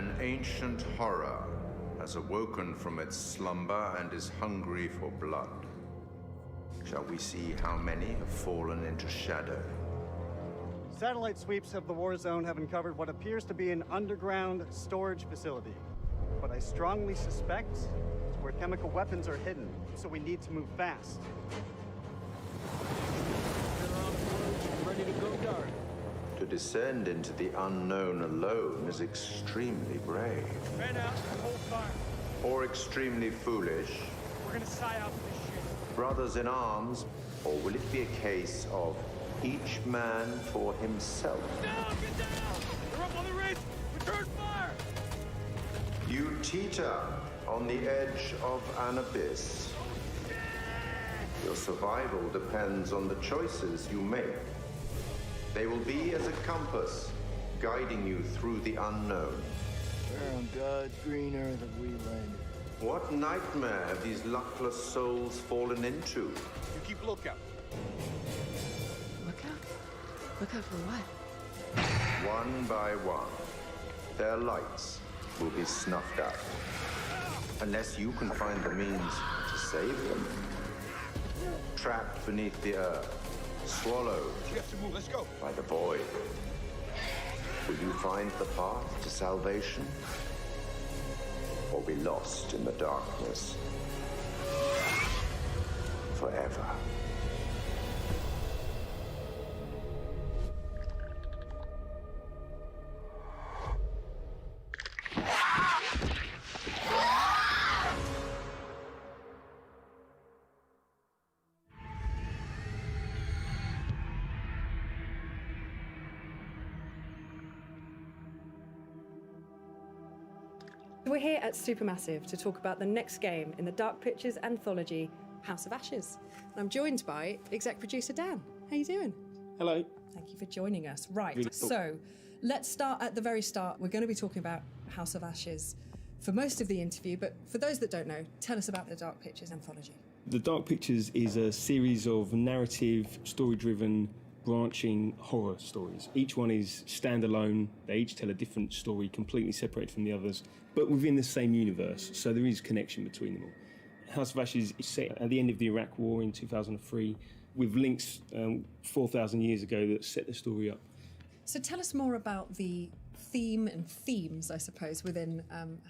An ancient horror has awoken from its slumber and is hungry for blood. Shall we see how many have fallen into shadow? Satellite sweeps of the war zone have uncovered what appears to be an underground storage facility. But I strongly suspect it's where chemical weapons are hidden, so we need to move fast. Ready to go dark. To descend into the unknown alone is extremely brave. Man out, hold fire. Or extremely foolish. We're gonna psyop this shit. Brothers in arms, or will it be a case of each man for himself? Down, get down! They're up on the ridge! Return fire! You teeter on the edge of an abyss. Your survival depends on the choices you make. They will be as a compass, guiding you through the unknown. Where on God's green earth have we landed? What nightmare have these luckless souls fallen into? You keep lookout. Look out? Look out for what? One by one, their lights will be snuffed out. Unless you can find the means to save them. Trapped beneath the earth, swallowed You have to move, let's go. by the void. Will you find the path to salvation? Or be lost in the darkness forever? We're here at Supermassive to talk about the next game in the Dark Pictures anthology, House of Ashes. And I'm joined by exec producer Dan. How you doing? Hello. Thank you for joining us. Right, Really cool. So let's start at the very start. We're going to be talking about House of Ashes for most of the interview, but for those that don't know, tell us about the Dark Pictures anthology. The Dark Pictures is a series of narrative, story-driven, branching horror stories. Each one is standalone. They each tell a different story, completely separated from the others, but within the same universe, so there is connection between them all. House of Ashes is set at the end of the Iraq War in 2003, with links 4,000 years ago that set the story up. So tell us more about the theme and themes, I suppose, within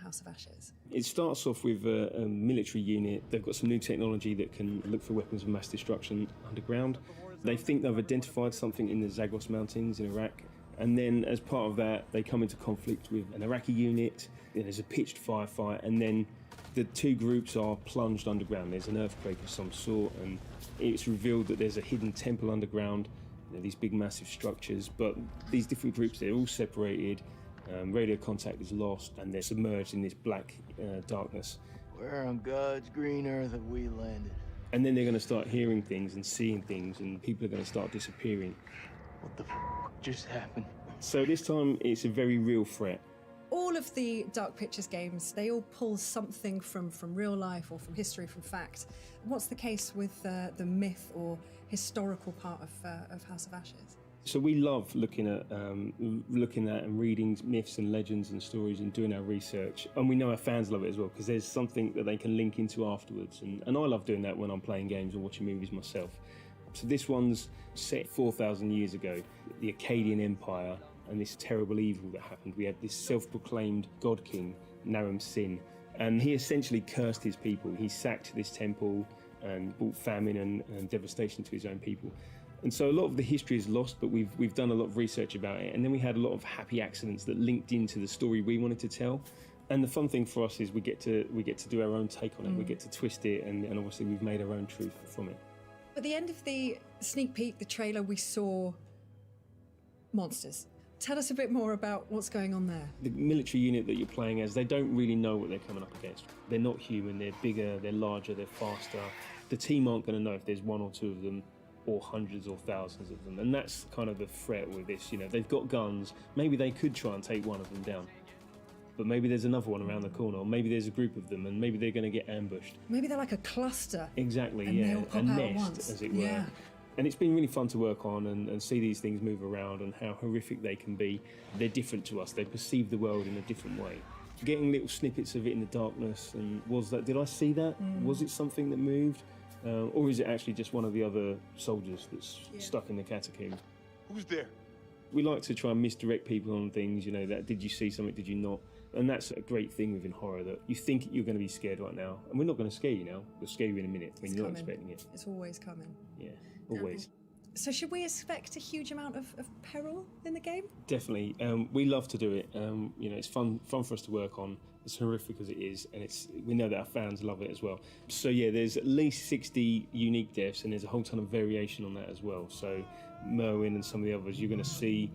House of Ashes. It starts off with a military unit. They've got some new technology that can look for weapons of mass destruction underground. They think they've identified something in the Zagros Mountains in Iraq. And then as part of that, they come into conflict with an Iraqi unit. There's a pitched firefight, and then the two groups are plunged underground. There's an earthquake of some sort, and it's revealed that there's a hidden temple underground. These big massive structures, but these different groups, they're all separated, radio contact is lost, and they're submerged in this black darkness. Where on God's green earth have we landed? And then they're going to start hearing things and seeing things, and people are going to start disappearing. What the f just happened? So this time it's a very real threat. All of the Dark Pictures games, they all pull something from real life or from history, from fact. What's the case with the myth or historical part of House of Ashes? So we love looking at and reading myths and legends and stories and doing our research, and we know our fans love it as well because there's something that they can link into afterwards, and I love doing that when I'm playing games or watching movies myself. So this one's set 4,000 years ago, the Akkadian Empire, and this terrible evil that happened. We had this self-proclaimed god king, Naram Sin, and he essentially cursed his people. He sacked this temple and brought famine and devastation to his own people. And so a lot of the history is lost, but we've done a lot of research about it. And then we had a lot of happy accidents that linked into the story we wanted to tell. And the fun thing for us is we get to do our own take on it. We get to twist it, and obviously we've made our own truth from it. At the end of the sneak peek, the trailer, we saw monsters. Tell us a bit more about what's going on there. The military unit that you're playing as, they don't really know what they're coming up against. They're not human, they're bigger, they're larger, they're faster. The team aren't going to know if there's one or two of them or hundreds or thousands of them. And that's kind of the threat with this. You know, they've got guns. Maybe they could try and take one of them down. But maybe there's another one around the corner, or maybe there's a group of them, and maybe they're going to get ambushed. Maybe they're like a cluster. Exactly, and yeah. they all pop a out nest, at once. as it were. Yeah. And it's been really fun to work on and see these things move around and how horrific they can be. They're different to us. They perceive the world in a different way. Getting little snippets of it in the darkness, and did I see that? Was it something that moved? Or is it actually just one of the other soldiers that's stuck in the catacomb? Who's there? We like to try and misdirect people on things, that did you see something, did you not? And that's a great thing within horror, that you think you're going to be scared right now, and we're not going to scare you now. We'll scare you in a minute when you're not expecting it. It's always coming. Yeah, always. So should we expect a huge amount of peril in the game? Definitely. We love to do it. It's fun for us to work on. As horrific as it is, and we know that our fans love it as well. So yeah, there's at least 60 unique deaths, and there's a whole ton of variation on that as well. So Merwin and some of the others, you're going to see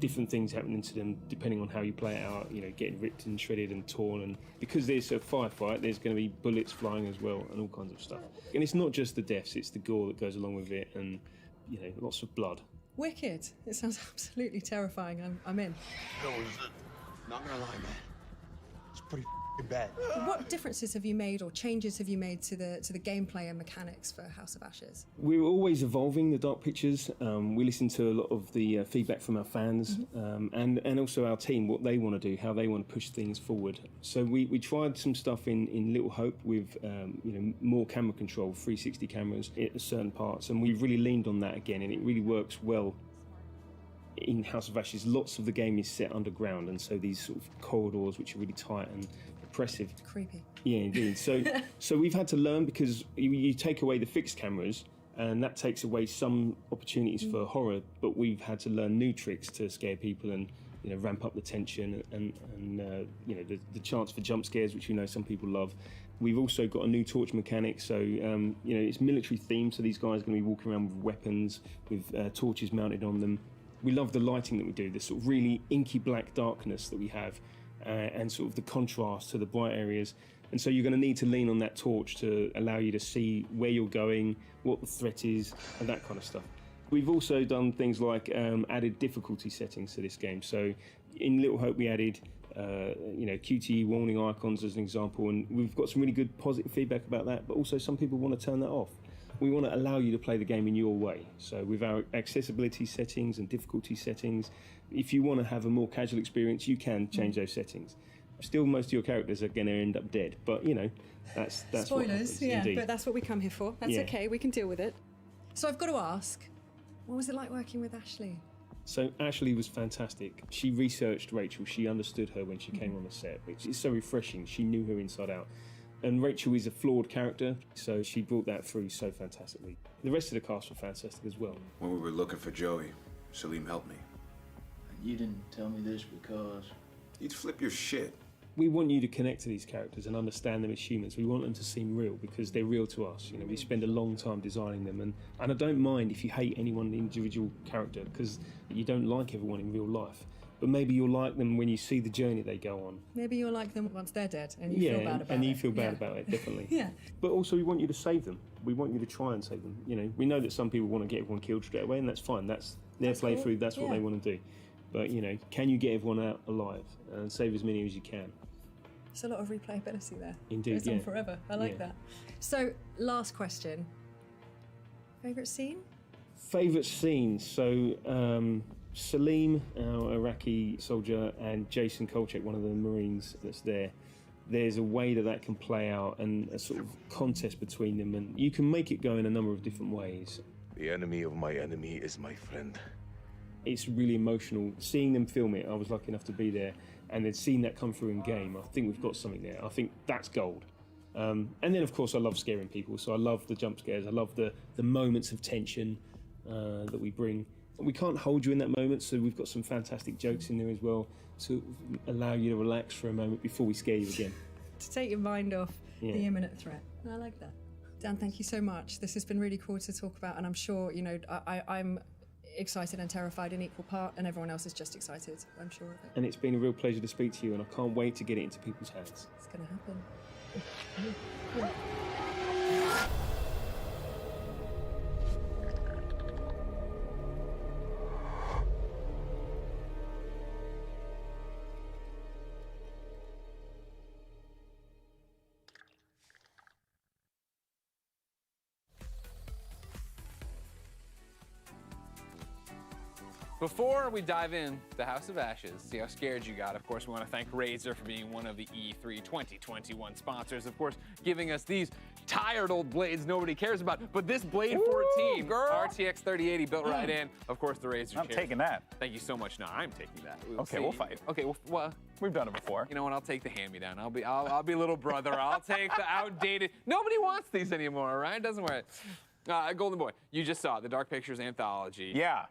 different things happening to them depending on how you play it out, getting ripped and shredded and torn. And because there's a firefight, there's going to be bullets flying as well and all kinds of stuff. And it's not just the deaths, it's the gore that goes along with it, and lots of blood. Wicked. It sounds absolutely terrifying. I'm in. Not gonna lie, man. It's pretty bad. What differences have you made or changes have you made to the gameplay and mechanics for House of Ashes? We're always evolving the Dark Pictures. We listen to a lot of the feedback from our fans, and also our team, what they want to do, how they want to push things forward. So we tried some stuff in Little Hope with more camera control, 360 cameras at certain parts, and we've really leaned on that again, and it really works well. In House of Ashes, lots of the game is set underground, and so these sort of corridors which are really tight and oppressive. Creepy. Yeah, indeed. So we've had to learn, because you take away the fixed cameras, and that takes away some opportunities for horror, but we've had to learn new tricks to scare people and ramp up the tension and the chance for jump scares, which we know some people love. We've also got a new torch mechanic, so it's military themed, so these guys are going to be walking around with weapons, with torches mounted on them. We love the lighting that we do, the sort of really inky black darkness that we have, and sort of the contrast to the bright areas. And so you're going to need to lean on that torch to allow you to see where you're going, what the threat is, and that kind of stuff. We've also done things like added difficulty settings to this game. So in Little Hope we added QTE warning icons as an example, and we've got some really good positive feedback about that, but also some people want to turn that off. We want to allow you to play the game in your way. So with our accessibility settings and difficulty settings, if you want to have a more casual experience, you can change those settings. Still, most of your characters are going to end up dead, but that's spoilers, what happens, yeah, indeed. but that's what we come here for. That's Yeah. okay, we can deal with it. So I've got to ask, what was it like working with Ashley? So Ashley was fantastic. She researched Rachel. She understood her when she came on the set, which is so refreshing. She knew her inside out. And Rachel is a flawed character, so she brought that through so fantastically. The rest of the cast were fantastic as well. When we were looking for Joey, Salim helped me. You didn't tell me this because... He'd flip your shit. We want you to connect to these characters and understand them as humans. We want them to seem real because they're real to us. We spend a long time designing them, and I don't mind if you hate any one individual character, because you don't like everyone in real life. But maybe you'll like them when you see the journey they go on. Maybe you'll like them once they're dead and you feel bad about it. And you feel bad about it, definitely. Yeah. But also we want you to save them. We want you to try and save them. We know that some people want to get everyone killed straight away, and that's fine. That's their playthrough, cool. That's what they want to do. But, can you get everyone out alive and save as many as you can? There's a lot of replayability there. Indeed, Goes on forever. I like that. So, last question. Favourite scene? Favourite scene? So, Salim, our Iraqi soldier, and Jason Kolchak, one of the Marines that's there. There's a way that can play out, and a sort of contest between them, and you can make it go in a number of different ways. The enemy of my enemy is my friend. It's really emotional. Seeing them film it, I was lucky enough to be there, and then seeing that come through in game, I think we've got something there. I think that's gold. And then, of course, I love scaring people, so I love the jump scares. I love the moments of tension that we bring. We can't hold you in that moment, so we've got some fantastic jokes in there as well to allow you to relax for a moment before we scare you again. To take your mind off the imminent threat. I like that. Dan, thank you so much. This has been really cool to talk about, and I'm sure, I'm excited and terrified in equal part, and everyone else is just excited, I'm sure of it. And it's been a real pleasure to speak to you, and I can't wait to get it into people's hands. It's going to happen. Before we dive in the House of Ashes, see how scared you got, of course, we want to thank Razer for being one of the E3 2021 sponsors, of course, giving us these tired old blades nobody cares about. But this Blade 14, RTX 3080 built right in, of course, the Razer I'm taking that. Thank you so much. No, I'm taking that. Okay, we'll fight. Okay, well, we've done it before. You know what? I'll take the hand-me-down. I'll be little brother. I'll take the outdated. Nobody wants these anymore, right? Doesn't worry. Golden Boy, you just saw the Dark Pictures anthology. Yeah.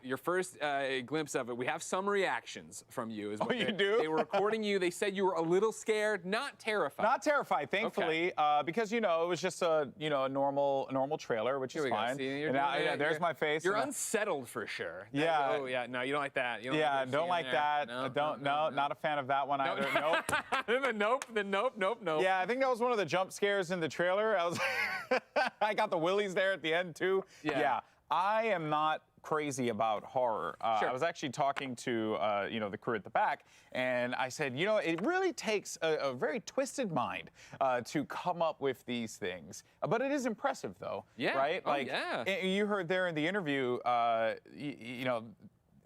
Your first glimpse of it. We have some reactions from you. Oh, you do? They were recording you. They said you were a little scared, not terrified. Not terrified, thankfully, because it was just a normal trailer, which is fine. See, there's my face. You're unsettled for sure. Yeah. Oh yeah. No, you don't like that. You don't like that. No, not a fan of that one either. Nope. Nope. Yeah, I think that was one of the jump scares in the trailer. I got the willies there at the end too. Yeah. I am not crazy about horror. Sure. I was actually talking to the crew at the back, and I said, it really takes a very twisted mind to come up with these things. But it is impressive, though. Yeah. Right? Yeah. You heard there in the interview,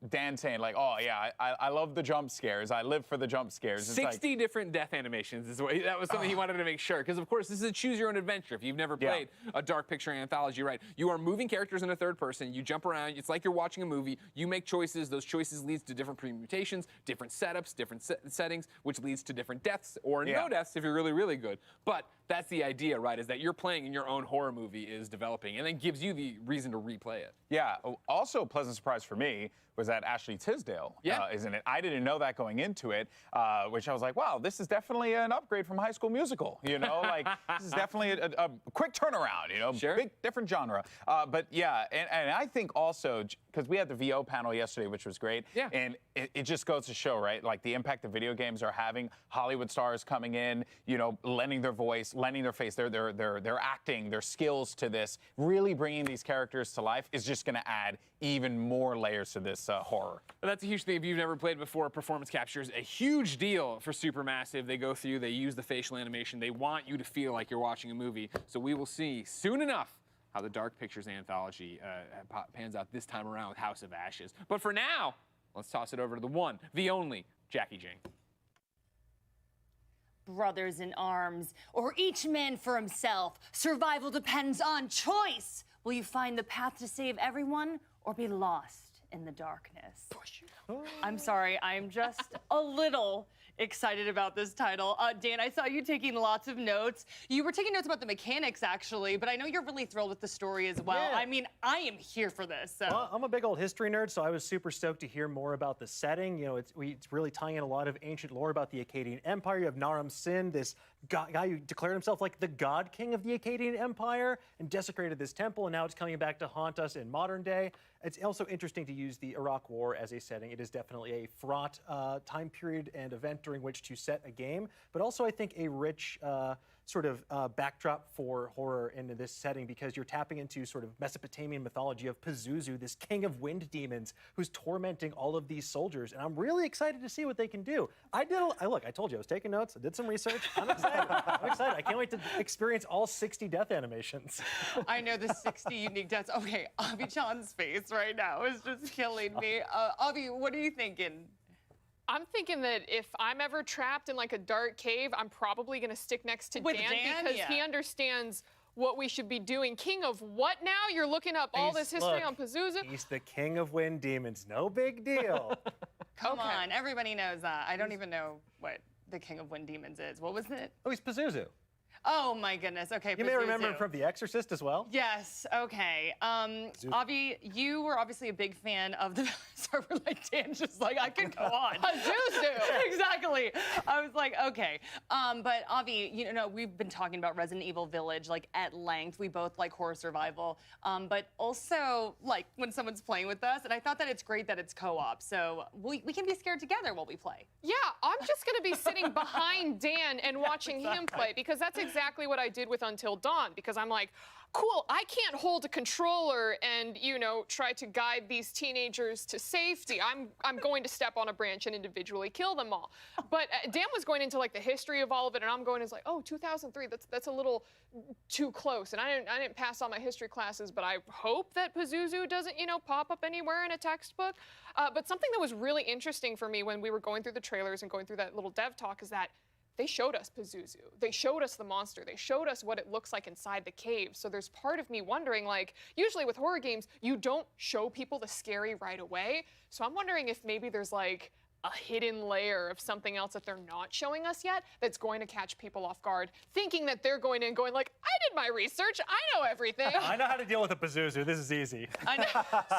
Dan saying like, oh yeah, I love the jump scares. I live for the jump scares. It's 60 different death animations is what that was something he wanted to make sure, because of course this is a choose your own adventure. If you've never played a Dark Picture anthology, right? You are moving characters in a third person. You jump around. It's like you're watching a movie. You make choices. Those choices leads to different permutations, different setups, different settings, which leads to different deaths or no deaths if you're really, really good. But that's the idea, right? Is that you're playing and your own horror movie is developing, and then gives you the reason to replay it. Yeah. Also, a pleasant surprise for me was that Ashley Tisdale is in it. I didn't know that going into it, which I was like, wow, this is definitely an upgrade from High School Musical. Like this is definitely a quick turnaround. Sure. Big different genre. But yeah, and I think also because we had the VO panel yesterday, which was great. Yeah. And it just goes to show, right? Like the impact that video games are having. Hollywood stars coming in, lending their voice, lending their face, their acting, their skills to this, really bringing these characters to life is just going to add even more layers to this horror. But that's a huge thing. If you've never played before, performance capture is a huge deal for Supermassive. They go through, they use the facial animation. They want you to feel like you're watching a movie. So we will see soon enough how the Dark Pictures anthology pans out this time around with House of Ashes. But for now, let's toss it over to the one, the only, Jackie Jane. Brothers in arms, or each man for himself. Survival depends on choice. Will you find the path to save everyone, or be lost in the darkness? I'm sorry, I'm just a little excited about this title. Dan, I saw you taking lots of notes. You were taking notes about the mechanics, actually, but I know you're really thrilled with the story as well. Yeah. I mean, I am here for this. So. Well, I'm a big old history nerd, so I was super stoked to hear more about the setting. It's really tying in a lot of ancient lore about the Akkadian Empire. You have Naram Sin, this guy who declared himself like the god king of the Akkadian Empire and desecrated this temple, and now it's coming back to haunt us in modern day. It's also interesting to use the Iraq War as a setting. It is definitely a fraught time period and event during which to set a game, but also I think a rich sort of backdrop for horror in this setting, because you're tapping into sort of Mesopotamian mythology of Pazuzu, this king of wind demons who's tormenting all of these soldiers, and I'm really excited to see what they can do. I told you I was taking notes. I did some research. I'm excited. I can't wait to experience all 60 death animations. I know the 60 unique deaths. Okay, Avi Chan's face right now is just killing me. Avi, what are you thinking? I'm thinking that if I'm ever trapped in like a dark cave, I'm probably going to stick next to Dan because he understands what we should be doing. King of what now? You're looking up all this history on Pazuzu? He's the king of wind demons. No big deal. Come on, everybody knows that. I don't even know what the king of wind demons is. What was it? Oh, he's Pazuzu. Oh my goodness. Okay. You may remember him from The Exorcist as well. Yes. Okay. Avi, you were obviously a big fan of the. Sorry, we're like Dan, just like I could go on. Exactly. I was like, okay. But Avi, we've been talking about Resident Evil Village like at length. We both like horror survival, but also like when someone's playing with us. And I thought that it's great that it's co-op, so we can be scared together while we play. Yeah, I'm just gonna be sitting behind Dan and watching him play, because that's exactly what I did with Until Dawn, because I'm like, cool, I can't hold a controller and, try to guide these teenagers to safety. I'm going to step on a branch and individually kill them all. But Dan was going into like the history of all of it, and I'm going as like, oh, 2003. That's a little too close. And I didn't pass all my history classes, but I hope that Pazuzu doesn't, you know, pop up anywhere in a textbook. But something that was really interesting for me when we were going through the trailers and going through that little dev talk is that they showed us Pazuzu. They showed us the monster. They showed us what it looks like inside the cave. So there's part of me wondering, like, usually with horror games, you don't show people the scary right away. So I'm wondering if maybe there's like a hidden layer of something else that they're not showing us yet that's going to catch people off guard, thinking that they're going in going like, I did my research, I know everything. I know how to deal with a Pazuzu, this is easy. I know.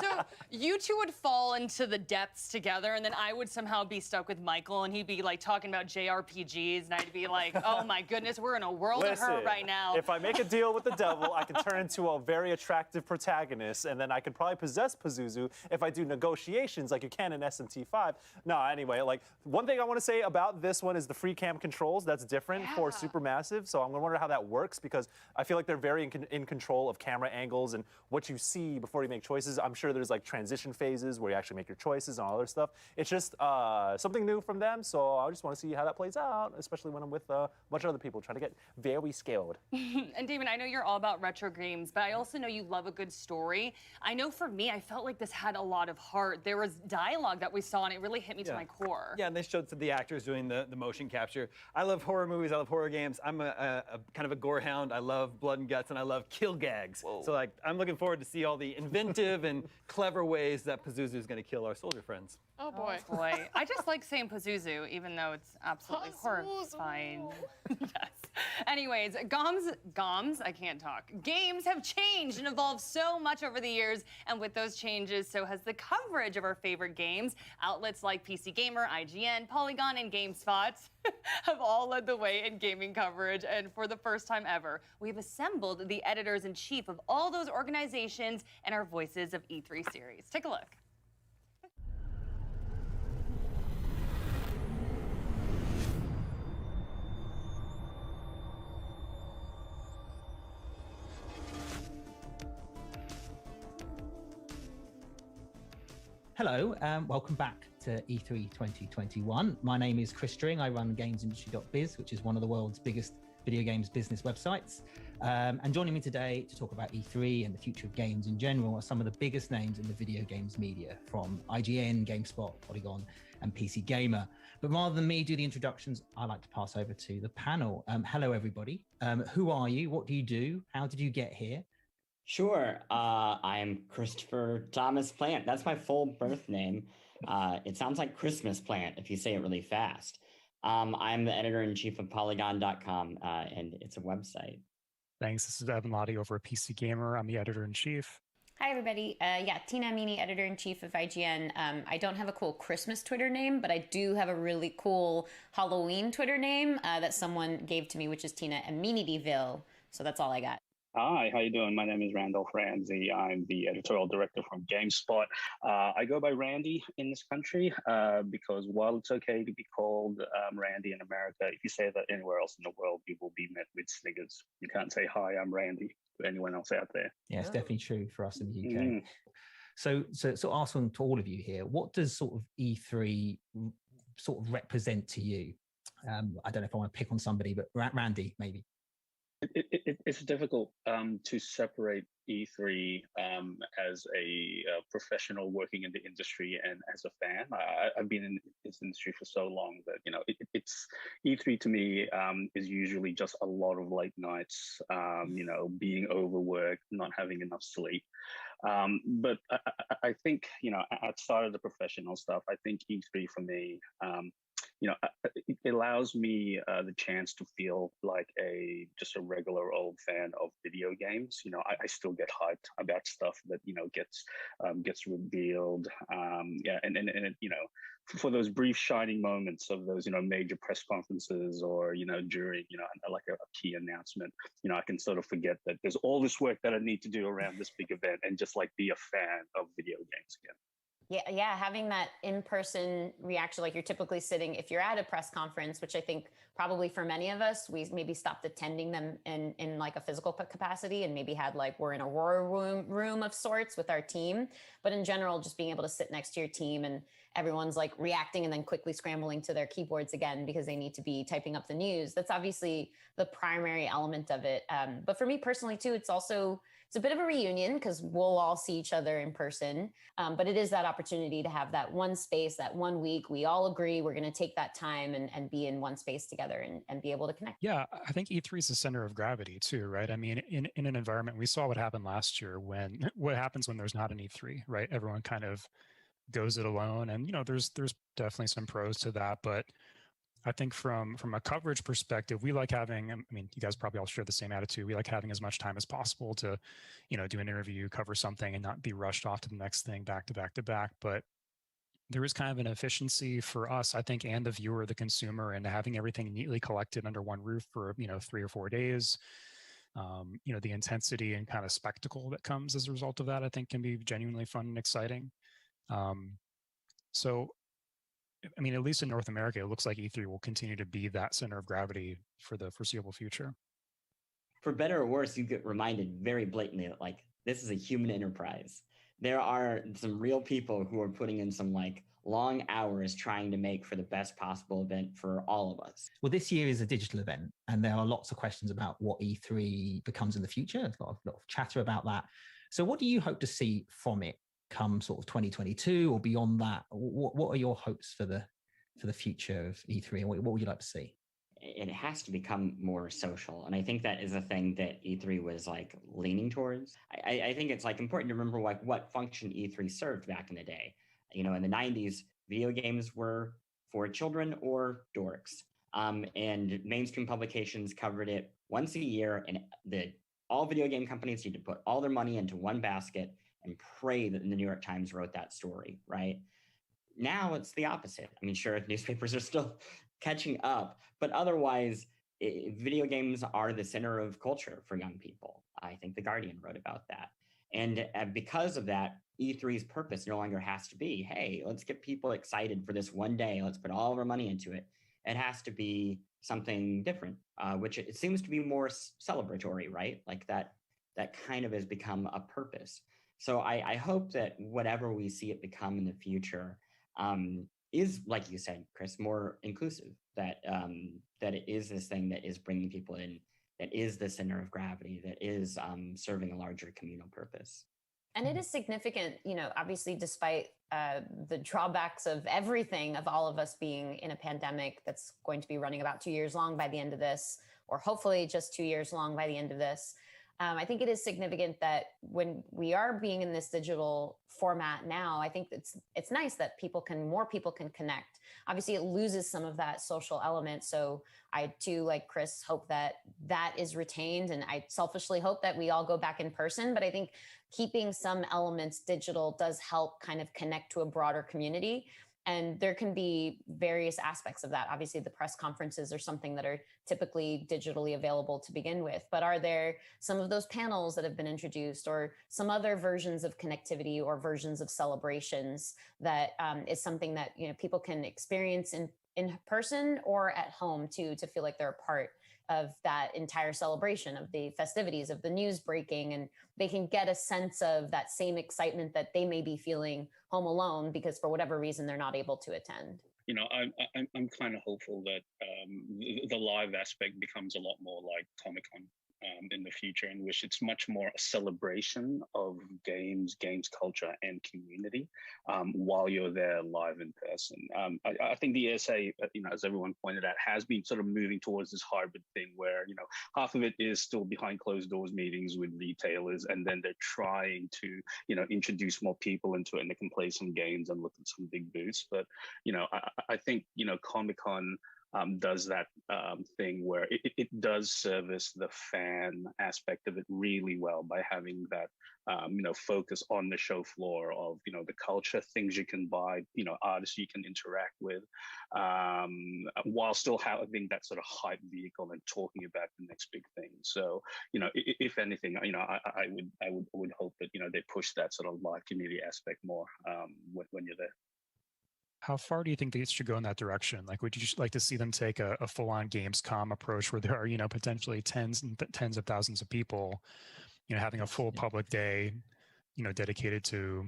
So you two would fall into the depths together, and then I would somehow be stuck with Michael, and he'd be like talking about JRPGs, and I'd be like, oh my goodness, we're in a world of hurt right now. If I make a deal with the devil, I can turn into a very attractive protagonist, and then I could probably possess Pazuzu if I do negotiations like you can in SMT5. No, anyway, like, one thing I want to say about this one is the free cam controls. That's different for Supermassive, so I'm going to wonder how that works, because I feel like they're very in control of camera angles and what you see before you make choices. I'm sure there's like transition phases where you actually make your choices and all other stuff. It's just something new from them, so I just want to see how that plays out, especially when I'm with a bunch of other people trying to get very skilled. And Damon, I know you're all about retro games, but I also know you love a good story. I know for me, I felt like this had a lot of heart. There was dialogue that we saw, and it really hit me to my core. Yeah, and they showed some of the actors doing the motion capture. I love horror movies, I love horror games. I'm a kind of a gore hound. I love blood and guts, and I love kill gags. Whoa. So like, I'm looking forward to see all the inventive and clever ways that Pazuzu is going to kill our soldier friends. Oh boy. Oh boy. I just like saying Pazuzu, even though it's absolutely horrifying. Yes. Anyways, GOMS, I can't talk. Games have changed and evolved so much over the years, and with those changes, so has the coverage of our favorite games. Outlets like PC Gamer, IGN, Polygon, and GameSpot have all led the way in gaming coverage, and for the first time ever, we've assembled the editors-in-chief of all those organizations and our Voices of E3 series. Take a look. Hello, welcome back to E3 2021. My name is Chris String. I run gamesindustry.biz, which is one of the world's biggest video games business websites. And joining me today to talk about E3 and the future of games in general are some of the biggest names in the video games media, from IGN, GameSpot, Polygon, and PC Gamer. But rather than me do the introductions, I like to pass over to the panel. Hello, everybody. Who are you? What do you do? How did you get here? Sure. I'm Christopher Thomas Plant. That's my full birth name. It sounds like Christmas Plant if you say it really fast. I'm the editor-in-chief of Polygon.com, and it's a website. Thanks. This is Evan Lottie over at PC Gamer. I'm the editor-in-chief. Hi, everybody. Tina Amini, editor-in-chief of IGN. I don't have a cool Christmas Twitter name, but I do have a really cool Halloween Twitter name that someone gave to me, which is Tina Aminideville. So that's all I got. Hi, how you doing? My name is Randolph Ramsey. I'm the editorial director from GameSpot. I go by Randy in this country because while it's okay to be called Randy in America, if you say that anywhere else in the world, you will be met with sniggers. You can't say, hi, I'm Randy to anyone else out there. Yeah, it's definitely true for us in the UK. So asking to all of you here, what does sort of E3 sort of represent to you? I don't know if I want to pick on somebody, but Randy, maybe. It's difficult to separate E3 as a professional working in the industry and as a fan. I've been in this industry for so long that, you know, it's E3 to me is usually just a lot of late nights, you know, being overworked, not having enough sleep. But I think, you know, outside of the professional stuff, I think E3 for me, you know, it allows me the chance to feel like just a regular old fan of video games. You know, I still get hyped about stuff that, you know, gets revealed. Yeah, and it, you know, for those brief shining moments of those, you know, major press conferences or, you know, during, you know, like a key announcement, you know, I can sort of forget that there's all this work that I need to do around this big event and just like be a fan of video games again. Yeah, having that in-person reaction, like you're typically sitting, if you're at a press conference, which I think probably for many of us, we maybe stopped attending them in like a physical capacity and maybe had like, we're in a war room of sorts with our team. But in general, just being able to sit next to your team and everyone's like reacting and then quickly scrambling to their keyboards again because they need to be typing up the news. That's obviously the primary element of it. But for me personally too, it's a bit of a reunion because we'll all see each other in person. But it is that opportunity to have that one space, that 1 week. We all agree we're going to take that time and be in one space together and be able to connect. Yeah, I think E3 is the center of gravity too, right? I mean, in an environment, we saw what happened last year what happens when there's not an E3, right? Everyone kind of goes it alone. And, there's definitely some pros to that. But I think from a coverage perspective, we like having, I mean, you guys probably all share the same attitude. We like having as much time as possible to, do an interview, cover something and not be rushed off to the next thing back to back to back. But there is kind of an efficiency for us, I think, and the viewer, the consumer, and having everything neatly collected under one roof for, 3 or 4 days. The intensity and kind of spectacle that comes as a result of that, I think, can be genuinely fun and exciting. So, I mean, at least in North America, it looks like E3 will continue to be that center of gravity for the foreseeable future. For better or worse, you get reminded very blatantly that, like, this is a human enterprise. There are some real people who are putting in some, like, long hours trying to make for the best possible event for all of us. Well, this year is a digital event, and there are lots of questions about what E3 becomes in the future. There's a lot of chatter about that. So what do you hope to see from it come sort of 2022 or beyond that? What are your hopes for the future of E3, and what would you like to see? It has to become more social, and I think that is a thing that E3 was like leaning towards. I think it's like important to remember like what function E3 served back in the day. In the 90s, video games were for children or dorks, and mainstream publications covered it once a year, and all video game companies need to put all their money into one basket and pray that the New York Times wrote that story, right? Now it's the opposite. I mean, sure, newspapers are still catching up, but otherwise, video games are the center of culture for young people. I think The Guardian wrote about that. And because of that, E3's purpose no longer has to be, hey, let's get people excited for this one day. Let's put all of our money into it. It has to be something different, which it seems to be more celebratory, right? Like that kind of has become a purpose. So I hope that whatever we see it become in the future is, like you said, Chris, more inclusive, that it is this thing that is bringing people in, that is the center of gravity, that is serving a larger communal purpose. And it is significant, obviously, despite the drawbacks of everything, of all of us being in a pandemic that's going to be running about 2 years long by the end of this, or hopefully just 2 years long by the end of this. I think it is significant that when we are being in this digital format now, I think it's nice that more people can connect. Obviously, it loses some of that social element. So I too, like Chris, hope that is retained. And I selfishly hope that we all go back in person. But I think keeping some elements digital does help kind of connect to a broader community. And there can be various aspects of that. Obviously, the press conferences are something that are typically digitally available to begin with. But are there some of those panels that have been introduced, or some other versions of connectivity or versions of celebrations that is something that people can experience in person or at home too, to feel like they're a part of that entire celebration, of the festivities, of the news breaking, and they can get a sense of that same excitement that they may be feeling home alone because for whatever reason they're not able to attend. I'm kind of hopeful that the live aspect becomes a lot more like Comic-Con in the future, in which it's much more a celebration of games culture and community while you're there live in person. I think the ESA, as everyone pointed out, has been sort of moving towards this hybrid thing where, half of it is still behind closed doors meetings with retailers, and then they're trying to, introduce more people into it, and they can play some games and look at some big booths. But, I think, Comic-Con does that thing where it does service the fan aspect of it really well by having that, focus on the show floor of, the culture, things you can buy, artists you can interact with, while still having that sort of hype vehicle and talking about the next big thing. So, if anything, I would hope that, they push that sort of live community aspect more when you're there. How far do you think they should go in that direction? Like, would you like to see them take a full-on Gamescom approach where there are, potentially tens of thousands of people, having a full public day, dedicated to,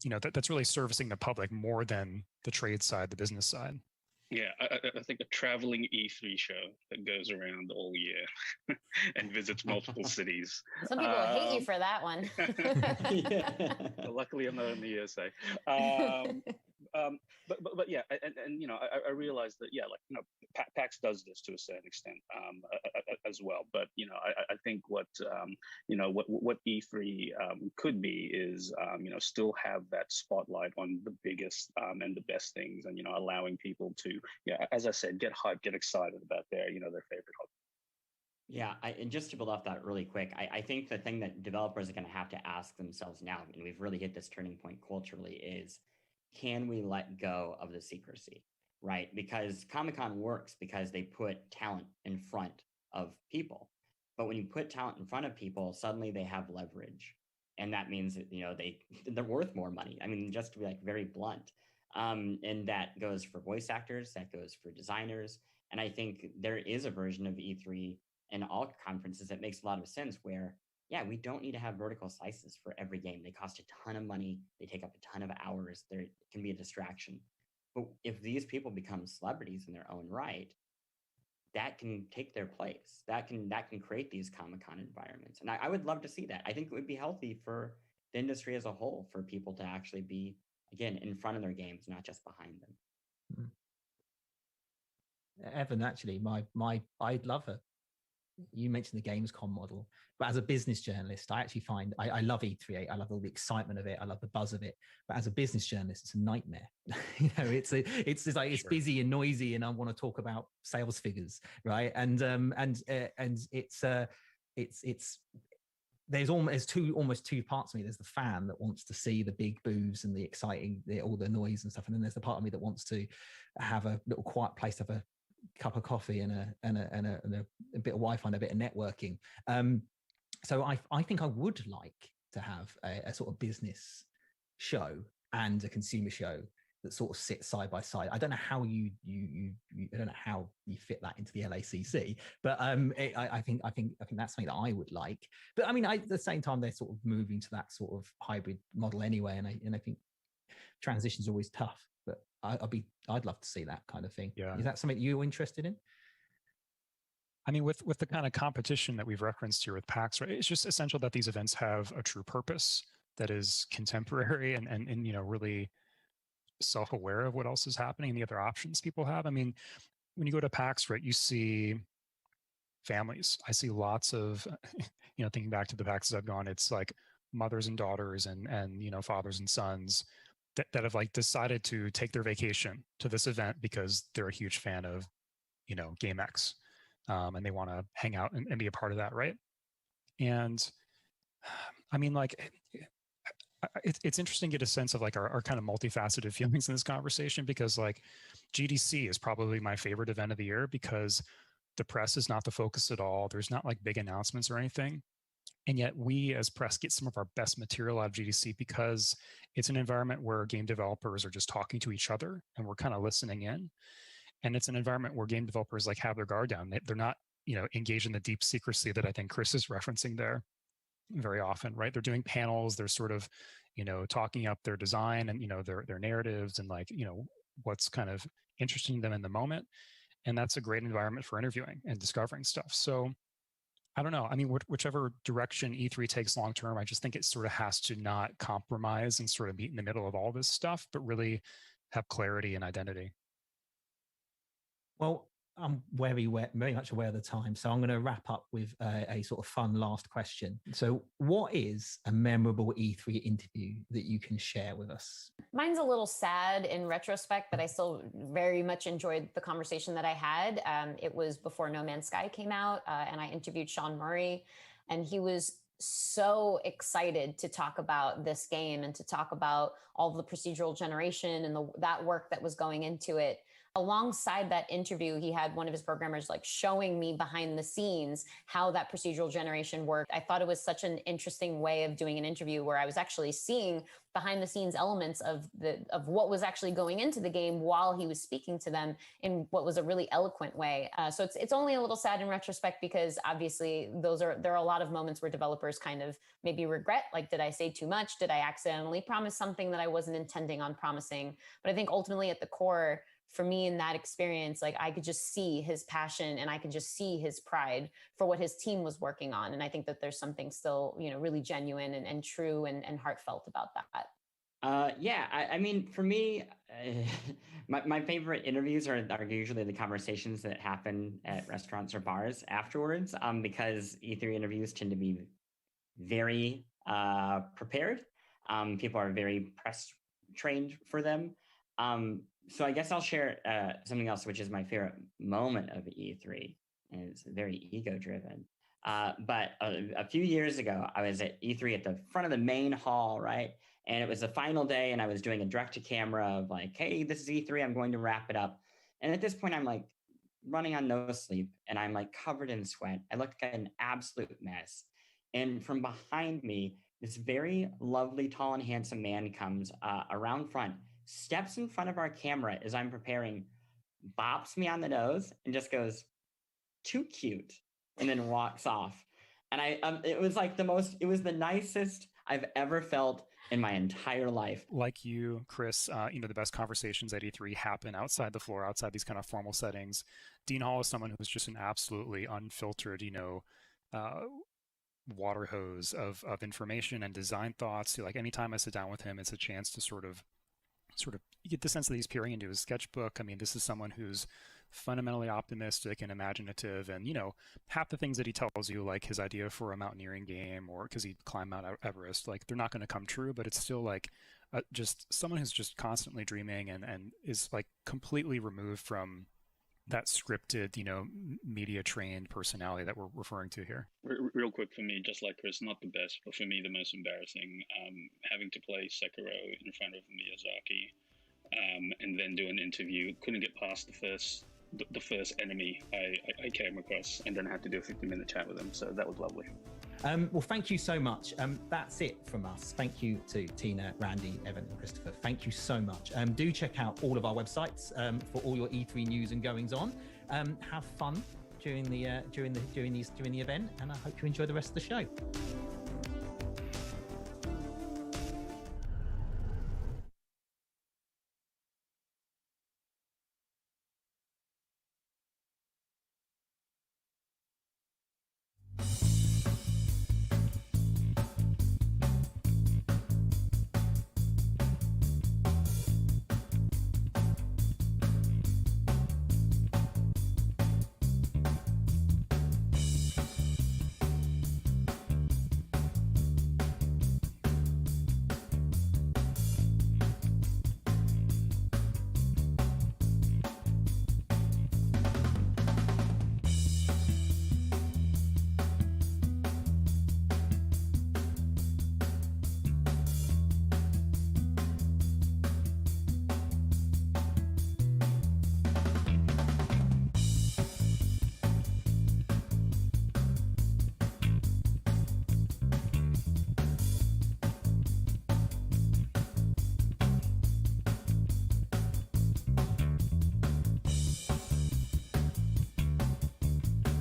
that's really servicing the public more than the trade side, the business side. Yeah, I think a traveling E3 show that goes around all year and visits multiple cities. Some people will hate you for that one. Well, luckily, I'm not in the USA. But yeah, and I realized that PAX does this to a certain extent as well. But I think what E3 could be is still have that spotlight on the biggest and the best things, and allowing people to as I said, get hyped, get excited about their their favorite hobby. Yeah, and just to build off that really quick, I think the thing that developers are going to have to ask themselves now, and we've really hit this turning point culturally, is can we let go of the secrecy, right? Because Comic-Con works because they put talent in front of people. But when you put talent in front of people, suddenly they have leverage. And that means that, they're worth more money. I mean, just to be very blunt. And that goes for voice actors, that goes for designers. And I think there is a version of E3 and all conferences that makes a lot of sense where, we don't need to have vertical slices for every game. They cost a ton of money. They take up a ton of hours. There can be a distraction. But if these people become celebrities in their own right, that can take their place. That can create these Comic-Con environments. And I would love to see that. I think it would be healthy for the industry as a whole, for people to actually be, again, in front of their games, not just behind them. Evan, actually, I'd love it. You mentioned the Gamescom model, but as a business journalist, I actually find I love E3. I love all the excitement of it. I love the buzz of it. But as a business journalist, it's a nightmare. It's busy and noisy, and I want to talk about sales figures, right? And there's almost two parts of me. There's the fan that wants to see the big booths and the exciting, all the noise and stuff, and then there's the part of me that wants to have a little quiet place to have a cup of coffee and a bit of Wi-Fi and a bit of networking. So I think I would like to have a sort of business show and a consumer show that sort of sit side by side. I don't know how you I don't know how you fit that into the LACC, but I think that's something that I would like. But I mean, at the same time, they're sort of moving to that sort of hybrid model anyway, and I think transition's always tough. But I'd love to see that kind of thing. Yeah. Is that something you're interested in? I mean, with the kind of competition that we've referenced here with PAX, right? It's just essential that these events have a true purpose that is contemporary and really self-aware of what else is happening and the other options people have. I mean, when you go to PAX, right, you see families. I see lots of, thinking back to the PAXs I've gone, it's like mothers and daughters and fathers and sons that have decided to take their vacation to this event because they're a huge fan of, GameX, and they want to hang out and be a part of that, right? And I mean, it's interesting to get a sense of our kind of multifaceted feelings in this conversation, because GDC is probably my favorite event of the year because the press is not the focus at all. There's not big announcements or anything. And yet we as press get some of our best material out of GDC because it's an environment where game developers are just talking to each other and we're kind of listening in. And it's an environment where game developers have their guard down. They're not, engaged in the deep secrecy that I think Chris is referencing there very often, right? They're doing panels. They're sort of, talking up their design and, their narratives and what's kind of interesting to them in the moment. And that's a great environment for interviewing and discovering stuff. So I don't know. I mean, whichever direction E3 takes long term, I just think it sort of has to not compromise and sort of meet in the middle of all this stuff, but really have clarity and identity. Well, I'm very much aware of the time, so I'm going to wrap up with a sort of fun last question. So what is a memorable E3 interview that you can share with us? Mine's a little sad in retrospect, but I still very much enjoyed the conversation that I had. It was before No Man's Sky came out, and I interviewed Sean Murray, and he was so excited to talk about this game and to talk about all the procedural generation and that work that was going into it. Alongside that interview, he had one of his programmers like showing me behind the scenes how that procedural generation worked. I thought it was such an interesting way of doing an interview where I was actually seeing behind the scenes elements of what was actually going into the game while he was speaking to them in what was a really eloquent way. So it's only a little sad in retrospect because obviously there are a lot of moments where developers kind of maybe regret, like, did I say too much? Did I accidentally promise something that I wasn't intending on promising? But I think ultimately at the core, for me in that experience, like I could just see his passion and I could just see his pride for what his team was working on. And I think that there's something still, really genuine and true and heartfelt about that. Yeah, I mean, for me, my favorite interviews are usually the conversations that happen at restaurants or bars afterwards, because E3 interviews tend to be very prepared. People are very press trained for them. So I guess I'll share something else, which is my favorite moment of E3, and it's very ego-driven. But a few years ago, I was at E3 at the front of the main hall, right? And it was the final day, and I was doing a direct-to-camera of like, hey, this is E3, I'm going to wrap it up. And at this point, I'm like running on no sleep, and I'm like covered in sweat. I look like an absolute mess. And from behind me, this very lovely, tall, and handsome man comes around front, steps in front of our camera as I'm preparing, bops me on the nose, and just goes, too cute, and then walks off. And it was like it was the nicest I've ever felt in my entire life. Like you, Chris, the best conversations at E3 happen outside the floor, outside these kind of formal settings. Dean Hall is someone who's just an absolutely unfiltered, water hose of information and design thoughts. Like anytime I sit down with him, it's a chance to sort of you get the sense that he's peering into his sketchbook. I mean, this is someone who's fundamentally optimistic and imaginative, and half the things that he tells you, like his idea for a mountaineering game or because he'd climb Mount Everest, like they're not going to come true, but it's still like just someone who's just constantly dreaming and is like completely removed from that scripted, media trained personality that we're referring to here. Real quick for me, just like Chris, not the best, but for me the most embarrassing, having to play Sekiro in front of Miyazaki, and then do an interview. Couldn't get past the first enemy I came across, and then had to do a 50-minute chat with him. So that was lovely. Well, thank you so much. That's it from us. Thank you to Tina, Randy, Evan, and Christopher. Thank you so much. Do check out all of our websites for all your E3 news and goings on. Have fun during the event, and I hope you enjoy the rest of the show.